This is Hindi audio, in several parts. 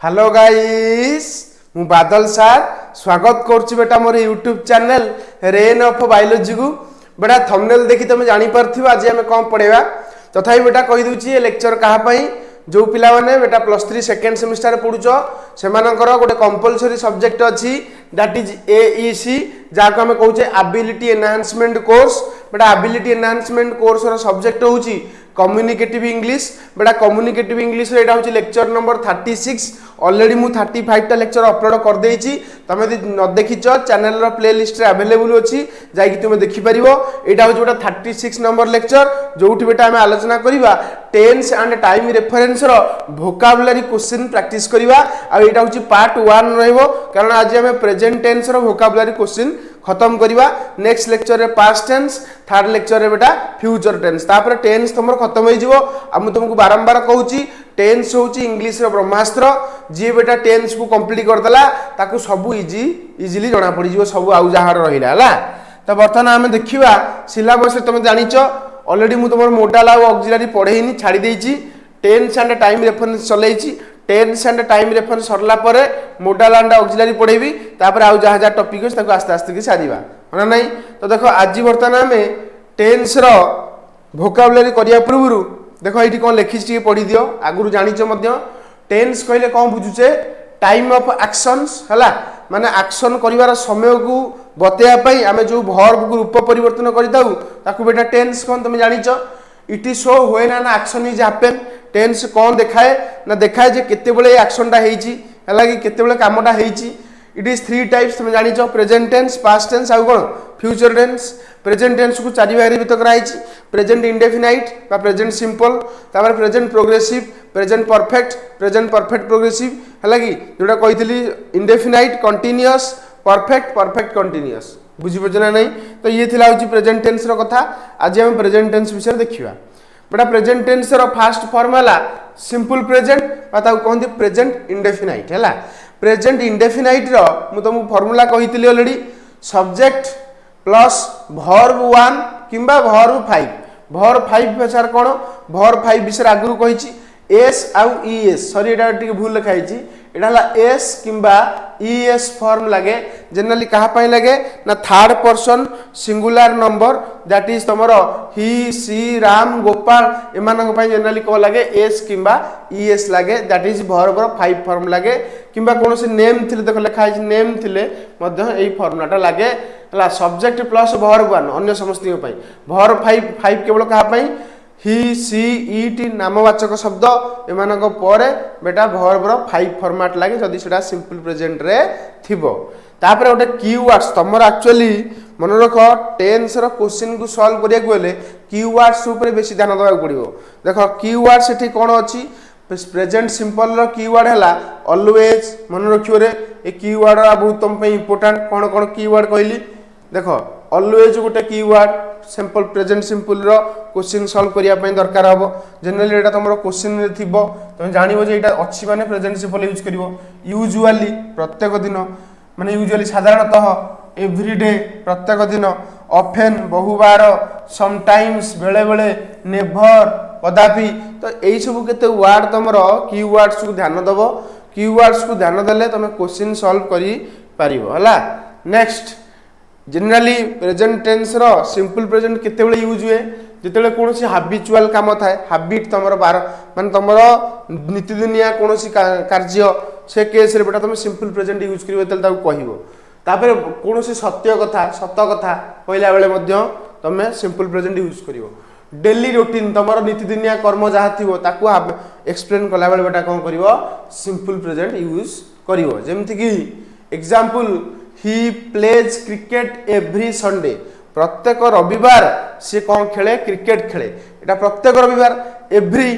हेलो गाइस मु बादल सार स्वागत करुच्ची बेटा मोर YouTube channel Rain of Biology को बेटा थंबनेल देखी तुम जानी पारथिबो आज हम कौन पढ़ेबा तथापि बेटा कहि दूची ए लेक्चर कहा पई जो पिला माने बेटा +3 सेकेंड सेमिस्टर पढुचो सेमानकर गोटे कंपलसरी सब्जेक्ट अछि दैट इज एईसी जाको हम कहूचे एबिलिटी एनहांसमेंट कोर्स बेटा एबिलिटी एनहांसमेंट कोर्स रो सब्जेक्ट होउची कम्युनिकेटिव इंग्लिश बेटा कम्युनिकेटिव इंग्लिश रे एटा होची लेक्चर नंबर 36 ऑलरेडी मु 35 टा लेक्चर अपलोड कर देइची तमे यदि न देखिचो चैनल रो प्लेलिस्ट रे अवेलेबल अछि जाई कि तुमे देखि परिबो एटा होची बेटा 36 नंबर लेक्चर जोठी बेटा हम आलोचना करिबा टेंस एंड टाइम रेफरेंस रो वोकैबुलरी क्वेश्चन प्रैक्टिस करिबा आ एटा होची पार्ट 1 रहइबो कारण आज हम प्रेजेंट टेंस रो वोकैबुलरी क्वेश्चन खत्म करिबा नेक्स्ट लेक्चर रे पास्ट टेंस थर्ड लेक्चर रे बेटा फ्यूचर टेंस तापर टेंस तुमर खत्म होई जिवो आ मु तुमको बारंबार कहूची टेंस होची इंग्लिश रो ब्रह्मास्त्र जे बेटा टेंस को कंप्लीट कर देला ताकू सब इजीली जाना पड़ी जिवो सब आउ जहार रहिला हला त बर्तन हम देखिबा सिलेबस तुम जानिचो ऑलरेडी मु तुमर मॉडल आ ऑक्सिलरी पढेइनी छाडी देइची टेंस एंड टाइम रेफरेंस चलेइची टेंस एंड टाइम रेफरेंस सरला परे मॉडल एंड ऑक्सिलरी पढेबी तापर आउ जहा जहा टॉपिक अछि ताकू आस्ते आस्ते के सारीबा होना नहीं तो देखो आज बर्तन हमें टेंस रो वोकैबुलरी करिया पूर्व देखो ये कौन लिखी पढ़ी दियो आगुरी जानिचो मध्य टेंस कहले कौन बुझुचे टाइम ऑफ एक्शंस हला माने एक्शन करिवार समय को बतेया पई आमे जो वर्ब को रूप परिवर्तन करि दाउ ताकू बेटा टेंस कौन तुम जानिचो it is show when an action is happen tense कौन देखाए ना देखाए जे केते बेले एक्शन टा हेची हला कि केते बेले कामटा हेची इट इज 3 टाइप्स तुम जानिचो प्रेजेंट टेंस पास्ट टेंस आ कोन फ्यूचर टेंस प्रेजेंट टेंस को चारि भाग भितर कराइछि प्रेजेंट इंडेफिनाइट बा प्रेजेंट सिंपल तापर present progressive present perfect progressive हला कि जोटा कहितली इंडेफिनाइट कंटीन्यूअस परफेक्ट कंटीन्यूअस बुझि पजना नहीं तो ये थिला होछि प्रेजेंट टेंस रो कथा आज हम प्रेजेंट टेंस विषय देखिबा बेटा प्रेजेंट टेंस रो फर्स्ट फॉर्म हला सिंपल प्रेजेंट बा ता कहंती प्रेजेंट इंडेफिनाइट हला प्रेजेंट इंडेफिनाइट रो मु तुमको फार्मूला कहितली ऑलरेडी सब्जेक्ट प्लस वर्ब 1 किंबा वर्ब 5 वर्ब 5 विचार कोन वर्ब 5 विषय आगुरु कहिछि एस आउ ईएस सॉरी एटा टिके भूल लिखाइछि एटा हला एस किंबा ईएस फॉर्म लागे जनरली कहा पई लागे ना third person singular number that is तमरो ही सी राम गोपाल एमानक पई जनरली को लागे एस किंबा ईएस लागे दैट इज वर्ब 5 फॉर्म लागे किंबा कोनोसी नेम थिले देखो लिखाइछि नेम थिले मध्य एई फॉर्मुलाटा लागे हला सब्जेक्ट प्लस वर्ब 1 अन्य समस्त पई वर्ब 5 केवल कहा पई ही सी इट नामवाचक शब्द एमानक परे बेटा वर्ब रो 5 फॉर्मेट लागे जदी सेटा सिंपल प्रेजेंट रे थिबो तापर ओटे कीवर्ड्स तमर एक्चुअली मन रखो टेंस रो क्वेश्चन को सॉल्व करिया गेले कीवर्ड्स ऊपर बेसी ध्यान देबा पड़िबो देखो कीवर्ड्स एठी कोन अछि प्रेजेंट सिंपल रो कीवर्ड हला ऑलवेज मन रखियो रे ए कीवर्ड बहुत तुम पे इंपोर्टेंट कोन कोन कीवर्ड कहली देखो ऑलवेज गोटे कीवर्ड सिंपल प्रेजेंट सिंपल रो क्वेश्चन सॉल्व करिया पई दरकार हबो जनरली एटा तमरो क्वेश्चन रे थिबो तुम जानिबो जे एटा अछि माने प्रेजेंट सिंपल यूज करिवो यूजुअली प्रत्येक दिन माने यूजुअली साधारणतः एवरीडे प्रत्येक दिन ऑफन बहुबार समटाइम्स बेले बेले नेवर कदापि तो एई सब केते वर्ड तमरो कीवर्ड्स को ध्यान दबो कीवर्ड्स को ध्यान देले तमे क्वेश्चन सॉल्व करि पारिबो हला नेक्स्ट जनरली प्रेजेंट टेंस रो सिंपल प्रेजेंट केते बेले यूज हुए जेतेले कोनोसी हैबिचुअल काम थाए हैबिट तमरो बार माने तमरो नित्यदिनिया कोनोसी कार्य से केस रे बेटा तुम सिंपल प्रेजेंट यूज करिवो तेल ताको कहिवो तापर कोनोसी सत्य कथा कहला बेले मध्य तमे सिंपल प्रेजेंट यूज करिवो डेली रूटीन तमरो नित्यदिनिया कर्म जहा थिवो ताको एक्सप्लेन कला बेले बेटा कोन करिवो सिंपल प्रेजेंट यूज करिवो जेमति कि example he plays cricket every Sunday प्रत्येक रविवार से कौन खेले क्रिकेट खेले एटा प्रत्येक रविवार एवरी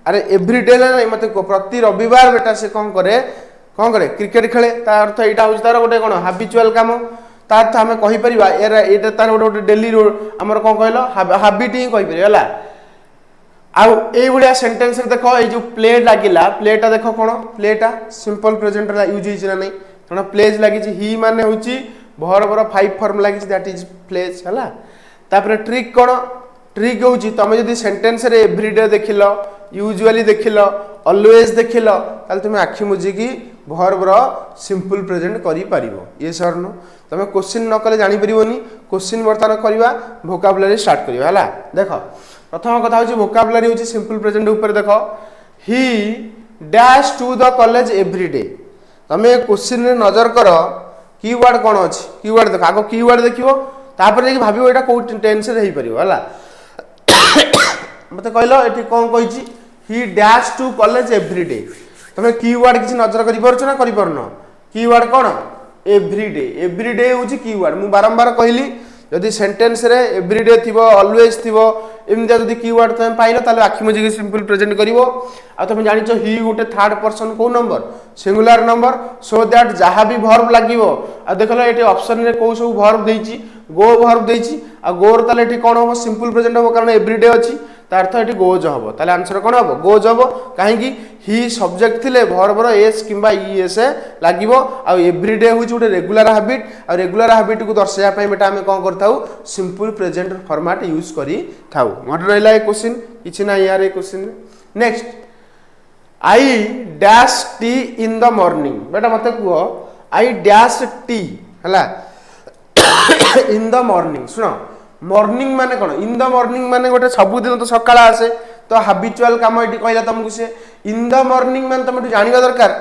अरे एवरी डे नहीं मते प्रति रविवार बेटा से कौन करे क्रिकेट खेले ता अर्थ एटा होय तार गोटे कोन हैबिचुअल काम ता अर्थ हमें कहि परिबा एटा तार गोटे डेली हमर कोन कहलो हैबिट ही कहि परिबा हला आ ए बुलिया सेंटेंस रे देखो ए जो प्ले लागिला प्लेटा देखो कोन प्लेटा सिंपल प्रेजेंट ला यूज हिच ना नहीं तण प्लेज लागि ही माने होची वर्ब रो 5 फॉर्म लागि दैट इज प्लेज हला तापर ट्रिक कोन ट्रिक होची तमे जदी सेंटेंस रे एवरीडे देखिलो यूजुअली देखिलो ऑलवेज देखिल ताले तुम आखि मुझिकी वर्ब रो सिंपल प्रेजेंट करि पारिबो ये सर नो तुम क्वेश्चन न कले जानि परिबोनी क्वेश्चन वर्तमान करबा वोकाबुलरी स्टार्ट करबा हला देखो प्रथम कथा होची वोकाबुलरी होची सिंपल प्रेजेंट ऊपर देखो he dash to the college every day तमे क्वेश्चन रे नजर करो कीवर्ड कोन अछि कीवर्ड देखो आगो कीवर्ड देखिबो तापर देखि भाबिबो एटा को टेंस रे हेई परिबो हला मते कहलो एठी कोन कहिची he dash to college every day तमे कीवर्ड किछि नजर करि परछ ना करि परनो कीवर्ड कोन एवरी डे होची कीवर्ड मु बारंबार कहली यदि सेंटेंस रे एवरी डे थिबो ऑलवेज थिबो एमितिया जदि कीवर्ड तमे पाइलो ताले आखि मुझी सिंपल प्रेजेंट करिवो आ तमे जानिचो ही गोटे थर्ड पर्सन को number singular number so that जहा भी वर्ब लागिवो आ देखलो एठी ऑप्शन रे को सब वर्ब देइची गो वर्ब देइची आ गोर ताले एठी कोन हो सिंपल प्रेजेंट हो कारण एवरी डे अछि ता अर्थ एठी गोज हबो ताले आंसर कोन हबो गोज हबो काहे कि ही सब्जेक्ट थिले वर्ब रो एस किबा ईएस लागिवो आ एवरी डे होची गोटे रेगुलर हैबिट आ रेगुलर हैबिट को दर्शाया पई बेटा हमें कोन करथाउ सिंपल प्रेजेंट फॉर्मेट यूज करी थाउ मत रहला ए क्वेश्चन किछि ना यार a question next I dash tea in the morning बेटा मते कुहो आई डैश टी हला इन द मॉर्निंग सुनो मॉर्निंग माने कोन इन द मॉर्निंग माने गोटे सब दिन तो सकाळ आसे तो हैबिचुअल काम एटी कहला तुमको से इन द मॉर्निंग माने तुम जानिबा दरकार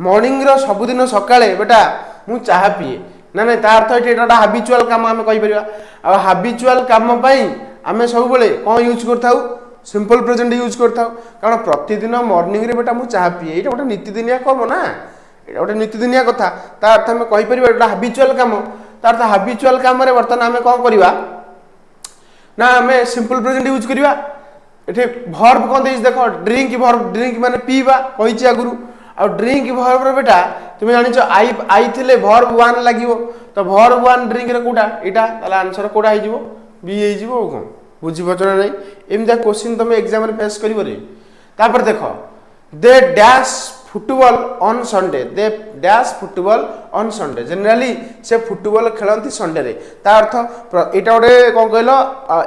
मॉर्निंग रो सब दिन सकाळे बेटा मु चाहा पिए ना ना ता अर्थ एटा हैबिचुअल काम हमें कहि परिबा आ हैबिचुअल काम पई हमें सब बेले कोन यूज करथाउ सिंपल प्रेजेंट यूज करथाउ कारण प्रतिदिन मॉर्निंग रे बेटा मु चाहा पिए एटा गोटे नित्यदिनिया काम ना एटा गोटे नित्यदिनिया कथा ता अर्थ हमें कहि परिबा एटा हैबिचुअल काम ता अर्थ हैबिचुअल काम रे वर्तमान हमें कोन करबा ना हमें सिंपल प्रेजेंट यूज करबा एठे वर्ब कोन देइस देखो ड्रिंक वर्ब ड्रिंक माने पीबा कहिछि आगुरु आ ड्रिंक वर्ब रे बेटा तुमे जानिछो आई थिले वर्ब 1 लागिवो तो वर्ब 1 ड्रिंक रे कोटा एटा ताला आंसर कोटा हे जिवो बी हे जिवो कोन बुझि पचना नै एमदा क्वेश्चन तुमे एग्जाम रे फेस करिवो रे तापर देखो they dash football on Sunday they dash football on Sunday generally से फुटबॉल खेलंती संडे रे ता अर्थ एटा गोटे कोन कहलो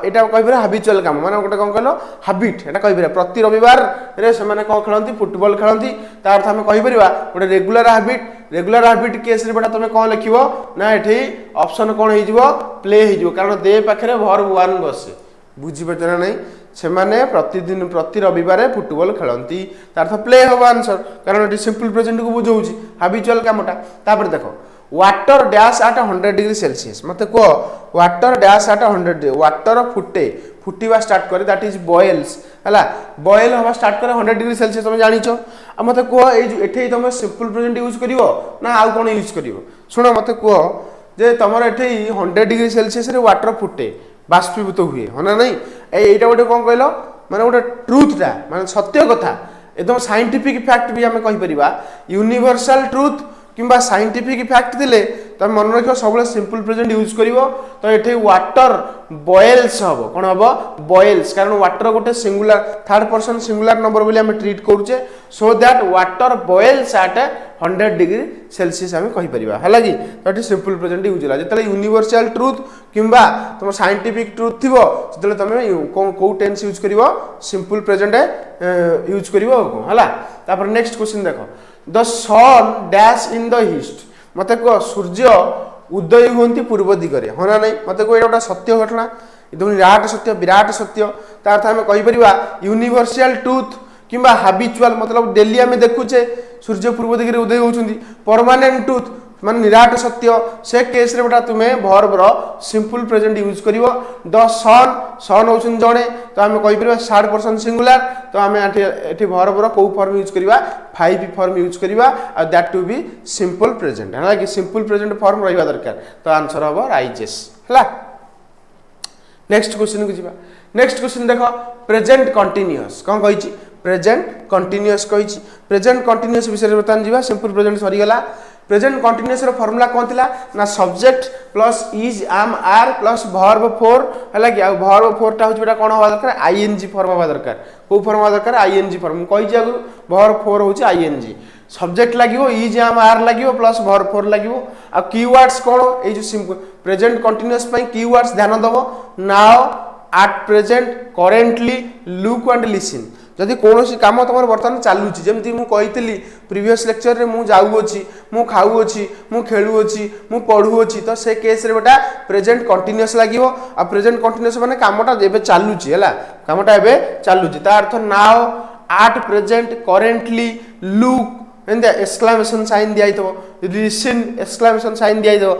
एटा कहबिरा हैबिचुअल काम माने गोटे कोन कहलो हैबिट एटा कहबिरा प्रति रविवार रे से माने कोन खेलंती फुटबॉल खेलंती ता अर्थ हमें कहबिरा गोटे रेगुलर हैबिट केस रे बेटा तमे कोन लिखिवो ना एठी ऑप्शन कोन हे जिवो प्ले हे जिवो कारण दे पाखरे वर्ब 1 बसे बुझि पचना नै से माने प्रतिदिन प्रति रविवार फुटबॉल खेलंती तार अर्थ प्ले हो आंसर कारण एटी सिंपल प्रेजेंट को बुझौची हैबिचुअल कामटा तापर देखो water dash at 100 degree Celsius मते को वाटर डैश एट 100 वाटर फुटीवा स्टार्ट करे दैट इज बॉयल्स हला बॉयल होवा स्टार्ट करे 100 डिग्री सेल्सियस तुम जानिचो आ मते को एठे तुम सिंपल प्रेजेंट यूज करिवो ना आउ कोन यूज करिवो सुनो मते को जे तमर एठे 100 डिग्री सेल्सियस रे वाटर फुटे बाष्पीभूत हुए होना नहीं एटा गोटे कोन कहलो माने गोटे ट्रुथ ता माने सत्य कथा एकदम साइंटिफिक फैक्ट भी हमें कहि परिबा यूनिवर्सल ट्रुथ किंबा साइंटिफिक फैक्ट दिले त मन रखियो सबले सिंपल प्रेजेंट यूज करिवो तो एठे वाटर बॉयल्स हबो कोन हबो बॉयल्स कारण वाटर गोटे singular third person singular number बोली हम ट्रीट करूचे so that water boils at 100 degree Celsius हमें कहि परिबा हला कि तो एठे सिंपल प्रेजेंट यूज होला जतले यूनिवर्सल ट्रुथ किंबा तुम साइंटिफिक ट्रुथ थिबो जतले तमे को टेंस यूज करिवो सिंपल प्रेजेंट यूज करिवो हला तापर नेक्स्ट क्वेश्चन देखो the sun dash in the east मते को सूर्य उदय होंती पूर्व दिगरे होना नहीं मते को एटा सत्य घटना एकदम विराट सत्य ता अर्थ हमें कहि परिबा यूनिवर्सल ट्रुथ किंबा हैबिचुअल मतलब डेली हमें देखुचे सूर्य पूर्व दिगरे उदय होउछंती परमानेंट ट्रुथ मान निराट सत्य से केस रे बेटा तुमे वर्ब रो सिंपल प्रेजेंट यूज करिवो द सन होउछन जणे तो हमें कहि परिबा थर्ड पर्सन सिंगुलर तो हमें एठी वर्ब रो को फॉर्म यूज करिबा 5 फॉर्म यूज करिबा और that to be simple present हला कि सिंपल प्रेजेंट फॉर्म रहिबा दरकार तो आंसर हबो राइजेस हला नेक्स्ट क्वेश्चन को जिबा नेक्स्ट क्वेश्चन देखो प्रेजेंट कंटीन्यूअस कोन कहिची प्रेजेंट कंटीन्यूअस कहिची प्रेजेंट कंटीन्यूअस विषय बतन जिबा सिंपल प्रेजेंट सरी गला प्रेजेंट कंटीन्यूअस रो फार्मूला कोन थिला ना subject plus is am are plus verb 4 हला कि आ वर्ब 4 ता होची बेटा कोन होबा दरकार आईएनजी फॉर्म होबा दरकार को फॉर्म होबा दरकार आईएनजी फॉर्म कहि जे अगु वर्ब 4 होची आईएनजी सब्जेक्ट लागिवो इज एम आर लागिवो प्लस वर्ब 4 लागिवो आ कीवर्ड्स कोन ए जो सिंपल प्रेजेंट कंटीन्यूअस पई कीवर्ड्स ध्यान दबो now at present currently look and listen जदि कौन काम तुम बर्तमान चलुची जमी मुझे प्रीवियस लेक्चर रे मुझे जाऊँगी मु खाऊँगी मु खेलुँगी मु पढ़ुँगी तो से केस रे बेटा प्रेजेंट कंटिन्यूअस लगे आ प्रेजेंट कंटिन्यूअस माने कामटा एबे चलुची है कामटा एबे चलुची ता अर्थ now at present currently look and exclamation sign दिया लिसन एक्सक्लेमेशन साइन दिया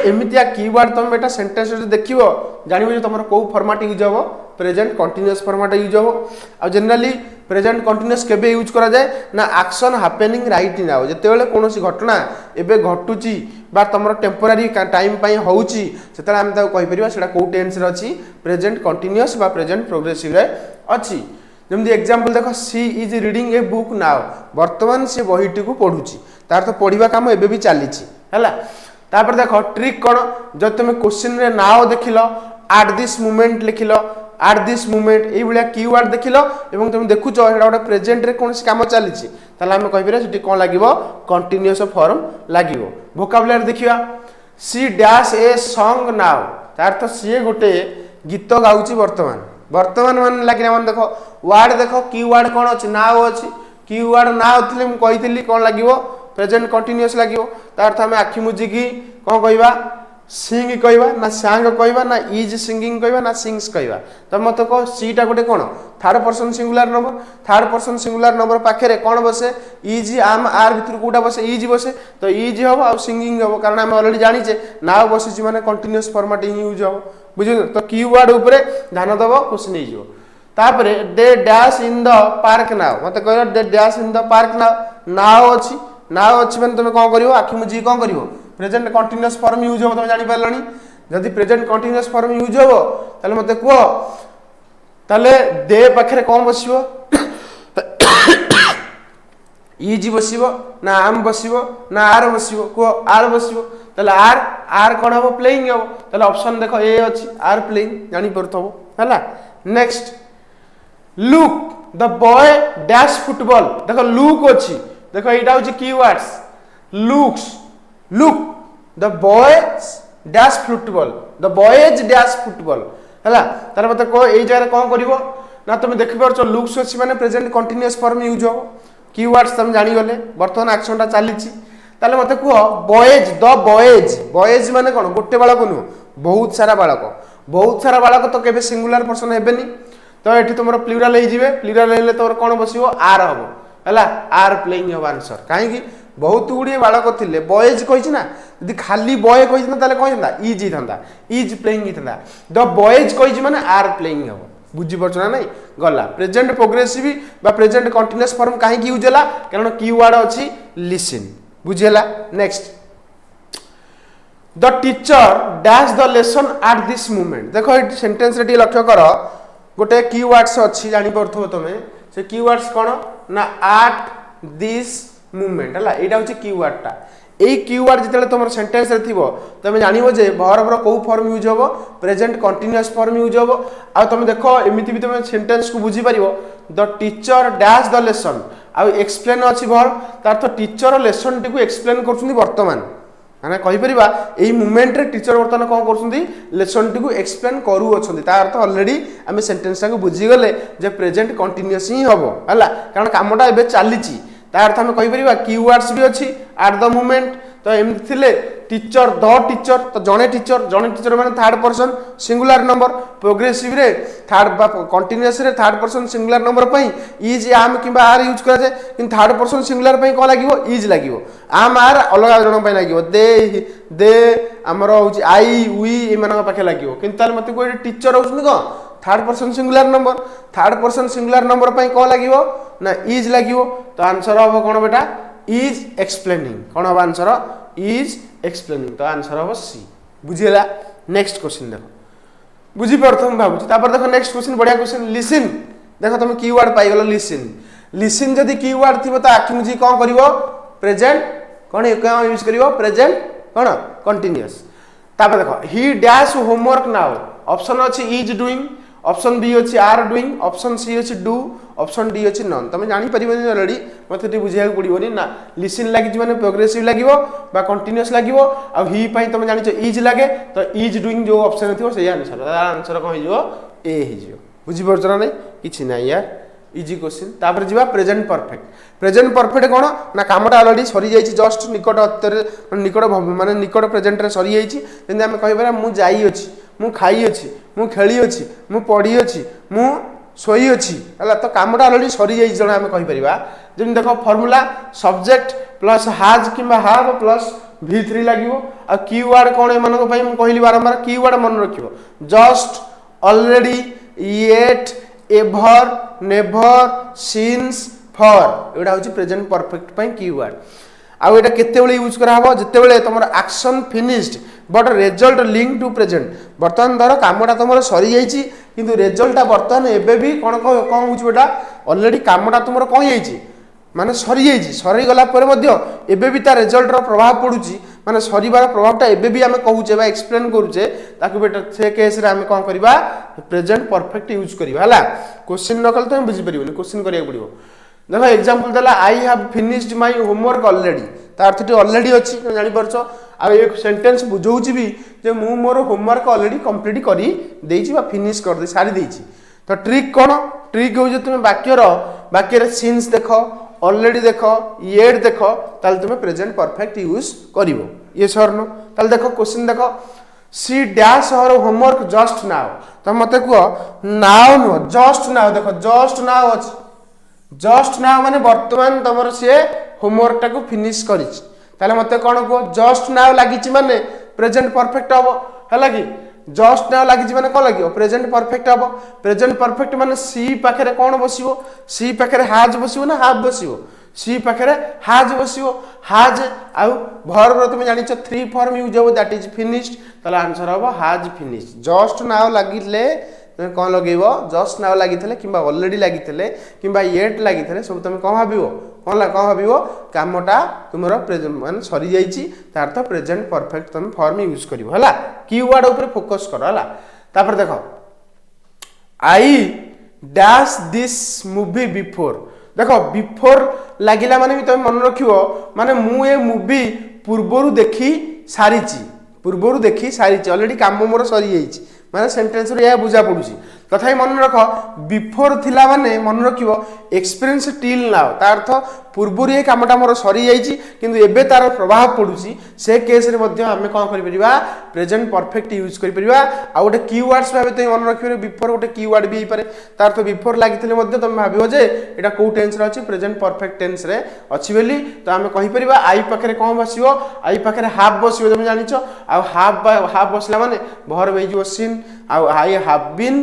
एमितिया कीवर्ड तुम बेटा सेंटेंस देखियो जानिबो तुम को फॉर्मेट यूज हो प्रेजेंट कंटिन्यूअस फॉर्मेट यूज हो आ जनरली प्रेजेंट कंटिन्यूअस केबे यूज करा जाए ना एक्शन हैपनिंग राइट नाउ जते बेले कोनोसी घटना एबे घटुची बा तुम टेम्पोरारी टाइम पई होउची सेतला हम ताको कहि परिबा सेटा को टेंस रे अछि प्रेजेंट कंटिन्यूअस बा प्रेजेंट प्रोग्रेसिव रे अछि जमदी एग्जांपल देखो she is reading a book now वर्तमान से बहीटी को पढुची तार तो पढिबा काम एबे भी चलीची हैला तापर देखो ट्रिक कौन जब तुम क्वेश्चन रे नाउ देखिल एट दिस मोमेंट लिखिल एट दिस मोमेंट ये भाया कीवर्ड देखिल एवं तुम देखुच गोटे प्रेजेंट रे कौन काम चली आम कहीपर कौन लगे कंटिन्यूअस फॉर्म लगे वोकाबुलरी देखिया C dash a song now तार तो सी गोटे गीत गाउची वर्तमान वर्तमान मान लगे मान देखो वर्ड देखो कीवर्ड कौन अच्छी नाउ अच्छी कीवर्ड नाउ थी मुझे कही कौन लगे प्रेजेंट कंटिन्यूअस लगे तार तो आम आखि मुझिकी कौन कहवा सिंग कहवा ना सांग कहवा ना इज सिंगिंग कहवा ना सिंग्स कहवा तो मत कह सीटा गोटे कौन third person singular number third person singular number पाखे कौन बसे इज आम आर भितर कौटा बसे इज बसे तो इज हम आ सिंगिंग हम कारण आम अलरेडी जाचे नाउ बसी मैंने कंटिन्यूअस फॉर्मेट ही यूज हम बुझे तो कीवर्ड उपरे ध्यान दब क्वेश्चन हो तापर they dash in the park now मत कह they dash in the park now now अच्छी नाउ अच्छी मैंने तुम कौन कर आखि मुझी कौन कर प्रेजेंट कंटिन्यूअस फॉर्म यूज हो तुम जानी पारलनी जदि प्रेजेंट कंटिन्यूअस फॉर्म यूज हो ताले मते कह ताले दे पाखे कौन बसिबो इज बसिबो ना आम बसिबो ना आर बसिबो कह आर बसिबो ताले आर आर कौन हम प्लेइंग हम ताले ऑप्शन देखो ए अच्छी आर प्लेइंग जानी परथबो हैला next look the boy dash football देखो लुक अच्छी देखो एटा होची keywords looks look the boys dash football the boys dash football हैला तार मते को एई जगह कौन करिवो ना तुम देखि परछो लुक्स अछि माने प्रेजेंट कंटिन्यूअस फॉर्म यूज हो कीवर्ड्स तुम जानि गले वर्तमान एक्शनटा चालीची ताले मते को बॉयज द बॉयज बॉयज माने कोन गोटे बालक नु बहुत सारा बालक तो केबे सिंगुलर पर्सन हेबेनी तो एठी तुमरो प्लुराल हे जिवे प्लुराल हेले तोर कोन बसिबो आर हबो हैला आर प्लेइंग हबो आंसर काहे कि बहुत गुड़िए बालक थिले बॉयज कही ना यदि खाली बॉय कही ताले कही इज ही था इज प्लेइंग ही था द बॉयज कही माने आर प्लेइंग हम बुझीपार ना नहीं गला प्रेजेंट प्रोग्रेसिव बा प्रेजेंट कंटिन्यूअस फॉर्म कहीं यूज है कारण कीवर्ड अच्छी लिसन बुझीला next the teacher dash the lesson at this moment देखो सेंटेंस रे लक्ष्य कर गोटे कीवर्ड्स अच्छी जानी पड़थो तुमे से कीवर्ड्स कौन ना एट दिस मूवमेंट है यहाँ हूँ कीवर्डटा यही कीवर्ड जिते तुम सेंटेंस रे थिबो तुम जानिबो जे वर्ब रो को फॉर्म यूज होबो प्रेजेंट कंटिन्यूअस फॉर्म यूज होबो आ तुम देखो एमिति भी तुम सेंटेंस को बुझी परिबो the teacher dash the lesson आ एक्सप्लेन अछि वर्ब तार तो टीचर लेसन टी को एक्सप्लेन करछुंदी वर्तमान माने कहि परिबा एही मोमेंट रे टीचर वर्तमान कोन करछुंदी लेसन टी को एक्सप्लेन करू अछंदी तार अर्थ ऑलरेडी आमे सेंटेंस को बुझी गले जे प्रेजेंट कंटिन्यूअस ही होबो हला कारण कामटा एबे चालीची तार अर्थ आम कहीपर कीवर्ड्स भी अच्छी एट द मोमेंट तो एमती थे टीचर द टीचर तो जड़े टीचर माने third person singular number progressive रे थर्ड कंटिन्यूअस रे थर्ड पर्सन सिंगुलर नंबर पई इज आम किंबा आर यूज करा जाए कि थर्ड पर्सन सिंगुलर पई को लागिवो इज लागिवो आम आर अलग जण पई लागिवो दे हमर होची आई वी ए मानक पाखे लागिवो किंतु तार मते कोइ टीचर होउछन को थर्ड पर्सन सिंगुलर नंबर पई को लागिवो ना इज लागिवो तो आंसर हम कोन बेटा इज एक्सप्लेनिंग कौन हम आंसर इज एक्सप्लेनिंग तो आंसर हम सी बुझीला नेक्स्ट क्वेश्चन देखो बुझी प्रथम भाबुची तापर देखो नेक्स्ट क्वेश्चन बढ़िया क्वेश्चन लिसन देखो तुम कीवर्ड पाई गलो लिसन जदी कीवर्ड थिबो तो आखि मुझी कोन करिवो प्रेजेंट कोन यूज करिवो प्रेजेंट कोन कंटीन्यूअस तापर देखो he dash homework now option अछि इज डूइंग ऑप्शन बी अच्छी आर डूइंग ऑप्शन सी अच्छी डू ऑप्शन डी अच्छी नन तुम जानी परिबनी ऑलरेडी मते टी बुझिया पड़िबनी ना लिसन लागी माने प्रोग्रेसिव लागिवो बा कंटीन्यूअस लागिवो आ ही पई तुम जानि इज लागे तो इज डूइंग जो ऑप्शन थिबो से आंसर कोन हिजो ए हिजो बुझि परछ ना नहीं किछि ना यार इजी क्वेश्चन तापर जीवा प्रेजेंट परफेक्ट कोन ना कामटा ऑलरेडी सरी जाईची जस्ट निकट अत्तर निकट माने निकट प्रेजेंट रे सरी जाईची जेंति हम कहबरा मु जाई अछि मु खाई अछि मु खेली अछि मु पढी अछि मु सोई अछि हला तो कामटा ऑलरेडी सरी जाईची जण हम कहि परिबा जेन देखो फार्मूला सब्जेक्ट प्लस हैज किबा हैव प्लस v3 लागिवो आ कीवर्ड कोन ए मानको पई मु कहली बारंबार कीवर्ड मन रखिवो just already yet ever never since for एडा होची प्रेजेंट परफेक्ट पई कीवर्ड आ एटा केते बेले यूज करा हबो जते बेले तमर action finished but result link to present वर्तमान धर कामटा तमर सरी जाईची किंतु रिजल्टटा वर्तमान एबे भी कोन कोन होची बेटा ऑलरेडी कामटा तमर कोन जाईची माने सरी जाईची सरी गला परे मध्य एबे भी ता रिजल्ट रो प्रभाव पडुची माने सरीबार प्रभावटा एबे भी हमें कहूचे बा एक्सप्लेन करूचे ताकि बेटा से केस रे हमें कोन करबा प्रेजेंट परफेक्ट यूज करबा हला क्वेश्चन न कल तो हम बुझी परिबो क्वेश्चन करिया पड़िबो देखो एग्जांपल देला I have finished my homework already ता अर्थटी ऑलरेडी अछि जानि परछो आ एक सेंटेंस बुझौची भी जे मु मोर होमवर्क ऑलरेडी कंप्लीट करी देइची बा फिनिश कर दे सारी देइची तो ट्रिक कोन ट्रिक हो जे तुम वाक्य रे सिंस देखो ऑलरेडी देखो येट देखो ताल तुम प्रेजेंट परफेक्ट यूज करिवो ये सरनो ताल देखो क्वेश्चन देखो C dash her homework just now तो मते को नाउ नो जस्ट नाउ देखो जस्ट नाउ अछि जस्ट नाउ माने वर्तमान तमर से होमवर्क टाको फिनिश करिछि ताले मते कोन को जस्ट नाउ लागिछि माने प्रेजेंट परफेक्ट हबो हला कि जस्ट नाउ लागिछि माने कोन लागियो प्रेजेंट परफेक्ट हबो प्रेजेंट परफेक्ट माने सी पाखरे कोन बसिबो सी पाखरे हैज बसिबो ना हैव बसिबो सी पाखरे हैज बसिबो हैज आउ भर तुम जानिछ 3 फॉर्म यूज हो दैट इज फिनिश्ड ताले आंसर हबो हैज फिनिश्ड जस्ट नाउ लागिले तुम कौन लगेबो जस्ट नाउ लागिथले किबा ऑलरेडी लागिथले किबा येट लागिथले सब तुम कौन भाबिबो कौन भाबिबो कामटा तुमरो प्रेजेंट माने सरी जाईची तार तो प्रेजेंट परफेक्ट तुम फॉर्म यूज करिवो हला कीवर्ड ऊपर फोकस करो हला तापर देखो I dash this movie before देखो बिफोर लागिला माने भी तुम मन रखिवो माने मु ए मूवी पूर्वरु देखि सारीची ऑलरेडी काम मोर सरी जाईची माने सेंटेंस रे या बुझा पडुची तथापि मन रख बिफोर थिला माने मन रखिवो एक्सपीरियंस टिल नाउ ता अर्थ पूर्वरु ए कामटा मोर सरी जाईची किंतु एबे तार प्रभाव पडुची से केस रे मध्ये हमें कोन करि परिबा प्रेजेंट परफेक्ट यूज करि परिबा आ गोटे कीवर्ड्स भाबे तो मन रखिबे बिफोर गोटे कीवर्ड भी पारे तार तो बिफोर लागितले मध्ये तुम भाबिबो जे एटा को टेंस रे अछि प्रेजेंट परफेक्ट टेंस रे अछि बेली तो हमें कहि परिबा आई पाखरे कोन बसिबो आई पाखरे हाफ बसिबो तुम जानिछो आ हाफ बसला माने भर बेजिबो सीन आ I have been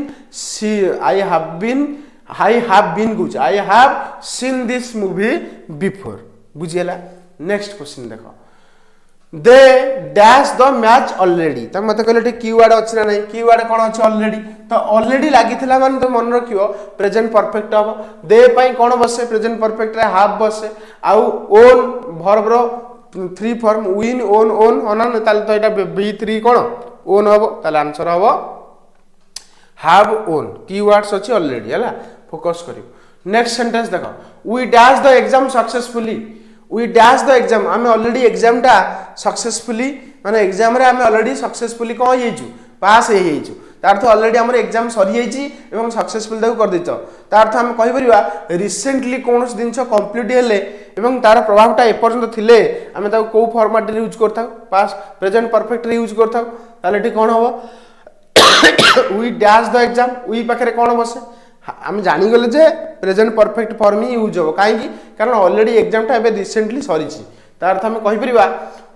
I have seen this movie before बुझियला नेक्स्ट क्वेश्चन देखो they dash the match already त मते कहले कीवर्ड अछि ना नहीं कीवर्ड कोन अछि ऑलरेडी तो ऑलरेडी लागिथिला माने तो मन रखियो प्रेजेंट परफेक्ट हबो दे पई कोन बसे प्रेजेंट परफेक्ट रे हैव बसे आ ओन वर्ब रो 3 फॉर्म विन ओन अनन ताल तो एटा v3 कोन ओन हबो ताल आंसर हबो हैव ओन कीवर्ड्स अछि ऑलरेडी हला फोकस करियो नेक्स्ट सेंटेंस देखो we dash the exam successfully we dash the exam हमें ऑलरेडी एग्जाम टा सक्सेसफुली माने एग्जाम रे हमें ऑलरेडी सक्सेसफुली को हेइछु पास हेइछु तार तो ऑलरेडी हमर एग्जाम सरी जाईची एवं सक्सेसफुल दाउ कर दितो तार तो हम कहि परिबा रिसेंटली कोनस दिनछ कंप्लीट हेले एवं तार प्रभावटा एपर्यंत थिले हमें ताउ को फॉर्मेट रे यूज करथाउ पास प्रेजेंट परफेक्ट रे यूज करथाउ ताले ठी कोन होबो we dash the exam we पाखरे कोन बसे हम जानी गले जे प्रेजेंट परफेक्ट फॉर्म ही यूज हो काहे की कारण ऑलरेडी एग्जाम टा एबे रिसेंटली सरीची तार अर्थ हम कहि परिबा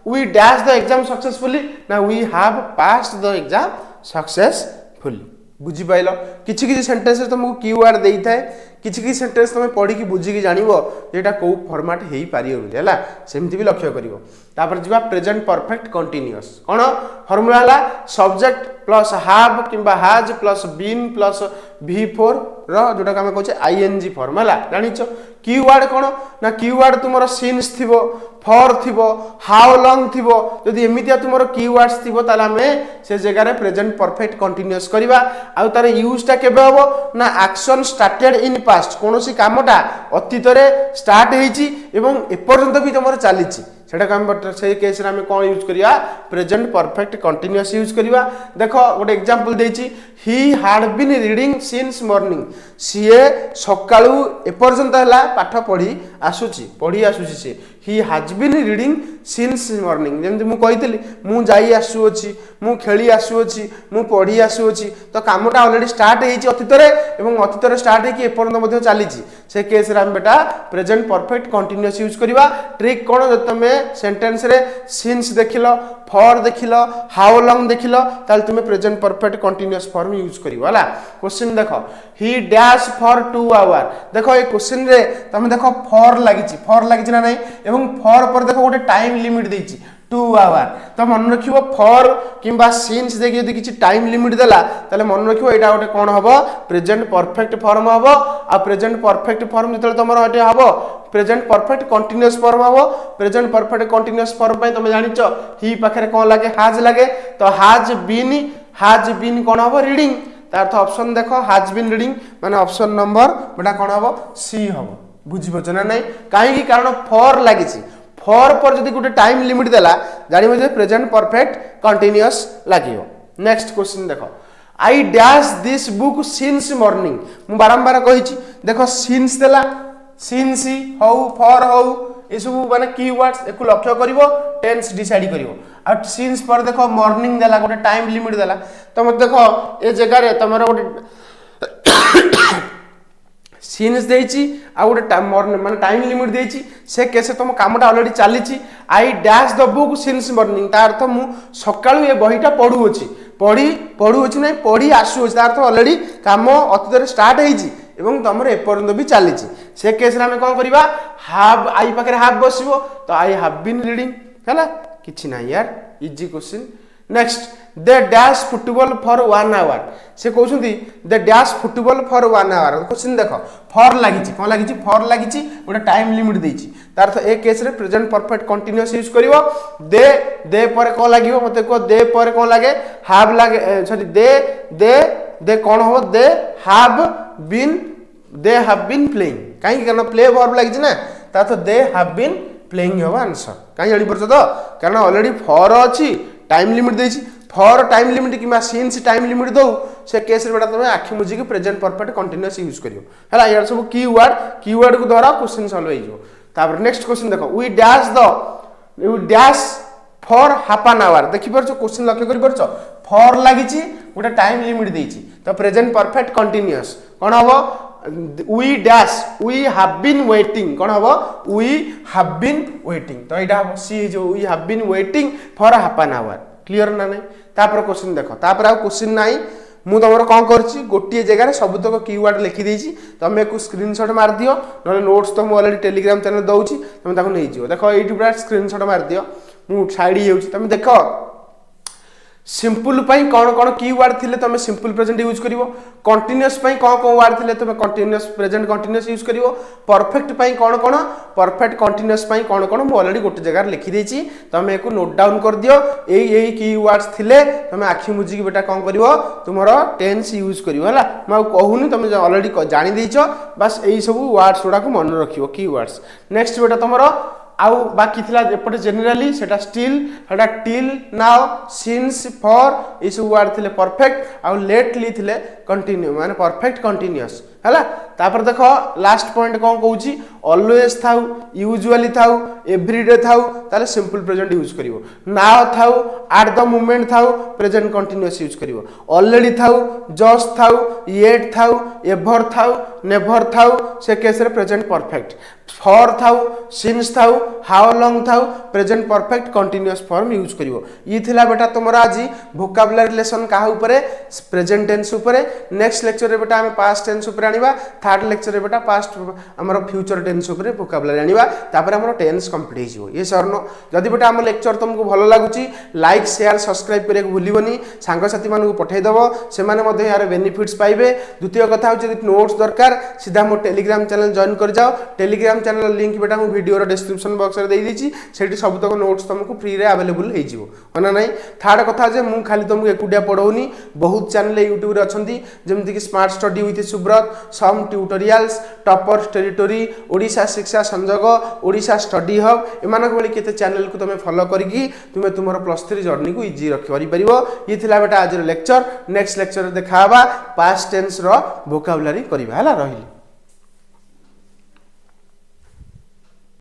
we dash the exam successfully ना we have passed the exam successfully बुझी पाइलो किछि किछि सेंटेंस तुमको कीवर्ड देई थाए किछि सेंटेंस तुम पढ़ी की बुझी की जानिबो जेटा को फॉर्मेट हेई पारियो हला सेमति भी लक्ष्य करिवो तापर जिबा प्रेजेंट परफेक्ट कंटीन्यूअस कोन फार्मूला हला सब्जेक्ट प्लस हैव किबा has plus been plus v4 रो जोटा हम कहछे ing फॉर्म हला जानिछो कीवर्ड कोन ना कीवर्ड तुमरो सिंस थिबो फॉर थिबो हाउ लॉन्ग थिबो यदि एमितिया तुमरो कीवर्ड्स थिबो ताला हमें से जगह रे प्रेजेंट परफेक्ट कंटीन्यूअस करिवा आ तार यूज टा केबे होबो ना एक्शन स्टार्टेड इन पास्ट कोनोसी कामटा अतीत रे स्टार्ट हेची एवं एपर्यंत भी तुमरो चलीची सेटा हम से केस रे हम कोन यूज करिया प्रेजेंट परफेक्ट कंटीन्यूअस यूज करिया देखो गोटे एग्जांपल देछि he had been reading since morning सीए सकाळू एपर्यंत हला पाठ पढ़ी आसुची से he has been reading since morning जेमति मु कहितली मु जाई आसु अछि मु खेली आसु अछि मु पढ़ी आसु अछि तो कामटा ऑलरेडी स्टार्ट हेछि अतीत रे एवं अतीत रे स्टार्ट हेकि एपर्यंत मध्ये चलीछि से केस रे हम बेटा प्रेजेंट परफेक्ट कंटीन्यूअस यूज करिवा ट्रिक कोन ज तमे सेंटेंस रे सिंस देखिलो फॉर देखिलो हाउ लॉन्ग देखिलो ताल तुमे present perfect continuous form use करिवो हला क्वेश्चन देखो ही डैश फॉर 2 आवर देखो ए क्वेश्चन रे तमे देखो फॉर लागिछि ना नै एवं फॉर पर देखो गोटे टाइम लिमिट देछि 2 आवर तो मन रखिबो फॉर किंबा सिंस देखि यदि किछि टाइम लिमिट देला ताले मन रखिबो एटा गोटे कोन हबो प्रेजेंट परफेक्ट फॉर्म हबो आ प्रेजेंट परफेक्ट फॉर्म जतले तमरो हटे हबो प्रेजेंट परफेक्ट कंटीन्यूअस फॉर्म हबो प्रेजेंट परफेक्ट कंटीन्यूअस फॉर्म पय तमे जानिचो ही पाखरे कोन लागे हैज लागे तो हैज बीन कोन हबो रीडिंग तार अर्थ ऑप्शन देखो हैज बीन रीडिंग माने ऑप्शन नंबर बेटा कोन हबो सी हबो बुझि पछ ना नै काहे की कारण फॉर लागिछि फॉर पर जदि गोटे टाइम लिमिट देला जानि जे प्रेजेंट परफेक्ट कंटीन्यूअस लागियो नेक्स्ट क्वेश्चन देखो I dash this book since morning मु बारंबार कहिछि देखो सिंस देला सिंस हौ फॉर हौ ए सब माने कीवर्ड्स एको लक्ष्य करिवो टेंस डिसाइड करिवो आ सिंस पर देखो मॉर्निंग देला गोटे टाइम लिमिट देला तो मत देखो ए जगह रे तमरो गोटे सिंस देछि आ गोटे माने टाइम लिमिट देछि से केसे तुम कामटा ऑलरेडी चलीछि I dash the book since morning तार अर्थ मु सकाळू ए बहीटा पढु अछि पढु अछि नै पढी आसु अछि तार अर्थ ऑलरेडी काम अतीत रे स्टार्ट हेछि एवं तमर एपर्यंत भी चलीछि से केस रे हम कोन करिवा हैव आई पाखरे हैव बसिबो तो आई हैव बीन रीडिंग हला किछि ना यार easy question next they dash football for 1 hour से कहउछंती they dash football for 1 hour question देखो फॉर लागिछि कोन लागिछि फॉर लागिछि गोटे टाइम लिमिट देछि तार अर्थ ए केस रे प्रेजेंट परफेक्ट कंटीन्यूअस यूज करिवो दे पर कोन लागिवो मते को दे पर कोन लागे हैव लागे सॉरी दे कोन हो दे हैव बीन प्लेइंग काई कारण प्ले वर्ब लागिछि ना ता तो दे हैव बीन प्लेइंग हो आंसर काई जानि परछ तो कारण ऑलरेडी फॉर अछि टाइम लिमिट देछि फॉर टाइम लिमिट किमा सिंस टाइम लिमिट दो से केस रे बेटा तमे आखि मुजी के प्रेजेंट परफेक्ट कंटीन्यूअस यूज करियो हला यार सब कीवर्ड को द्वारा क्वेश्चन सॉल्व होइजो तापर नेक्स्ट क्वेश्चन देखो we dash for half an hour देखि परछो क्वेश्चन लक्ष्य करि परछो फॉर लागिछि गोटे टाइम लिमिट देछि तो प्रेजेंट परफेक्ट कंटीन्यूअस कोन हबो वी हैव बीन वेटिंग कोन हबो वी हैव बीन वेटिंग तो एटा हबो सी जो we have been waiting for half an hour clear ना नै तापर क्वेश्चन देखो तापर आ क्वेश्चन नाही मु तमरो कोन करछि गोटिए जगह रे सबतक कीवर्ड लिखि देछि तमे को स्क्रीनशॉट मार दियो नले नोट्स तो मु ऑलरेडी टेलीग्राम चैनल दउछि तमे ताको नै जियो देखो एठी पूरा स्क्रीनशॉट मार दियो मु साइड हेउछि तमे देखो सिंपल पई कोन कीवर्ड थिले तमे सिंपल प्रेजेंट यूज करिवो कंटीन्यूअस पई कोन वर्ड थिले तमे कंटीन्यूअस प्रेजेंट कंटीन्यूअस यूज करिवो परफेक्ट पई कोन परफेक्ट कंटीन्यूअस पई कोन मु ऑलरेडी गोटे जगह लिखि देछि तमे एको नोट डाउन कर दियो एई कीवर्ड्स थिले तमे आखि मुजी के बेटा कोन करिवो तुमरो टेंस यूज करिवो हला म कहूनी तमे ऑलरेडी जानि देइछो बस एई सब वर्ड्स उडा को मन रखिवो कीवर्ड्स नेक्स्ट बेटा तुमरो आउ बाकी थिला एपटे जनरली सेटा स्टिल हडा टिल नाउ सिंस फॉर ई सब वर्ड थिले परफेक्ट आउ लेटली थिले कंटिन्यू माने परफेक्ट कंटीन्यूअस हला तापर देखो लास्ट पॉइंट कोन कहूची ऑलवेज थाउ यूजुअली थाउ एवरीडे थाउ ताले सिंपल प्रेजेंट यूज करिवो नाउ थाउ एट द मोमेंट थाउ प्रेजेंट कंटीन्यूअस यूज करिवो ऑलरेडी थाउ जस्ट थाउ येट थाउ एवर थाउ नेवर थाउ से केस रे प्रेजेंट परफेक्ट फॉर थाउ सिंस थाउ हाउ लॉन्ग थाउ present perfect continuous form use करिवो ई थिला बेटा तमरा आज वोकैबुलरी लेसन काहा ऊपरे प्रेजेंट टेंस ऊपरे नेक्स्ट लेक्चर रे बेटा हम पास्ट टेंस ऊपरे आनिबा थर्ड लेक्चर रे बेटा पास्ट हमर फ्यूचर टेंस ऊपरे वोकैबुलरी आनिबा तापर हमर टेंस कंप्लीट हिजो ये सरनो जदि बेटा हम लेक्चर तुमको भलो लागुची लाइक शेयर सब्सक्राइब करे भूलिबनी सांग साथी मानू पठै दबो से माने मध्ये यार बेनिफिट्स पाइबे द्वितीय कथा हो जदि नोट्स दरकार सीधा मो टेलीग्राम चैनल जॉइन कर जाओ टेलीग्राम चैनल लिंक बेटा मु वीडियो रो डिस्क्रिप्शन बॉक्स रे देई दीची सेठी सब तक नोट्स तुमको फ्री रे अवेलेबल हे जिवो होना नाही थर्ड कथा जे मु खाली तुमको एकुडिया पढौनी बहुत चैनल यूट्यूब रे अछंती जेमति कि स्मार्ट स्टडी विथ सुब्रत सम tutorials toppers territory Odia Odisha Shiksha Sanjog Odisha study hub एमानक भली केते चैनल को तुम फॉलो करिकी तुम तुमर +3 जर्नी को इजी रख परिबो। ये थिला बेटा आज लेक्चर। नेक्स्ट लेक्चर देखा पास्ट टेंस रो वोकाबुलरी करबा हला रहिली।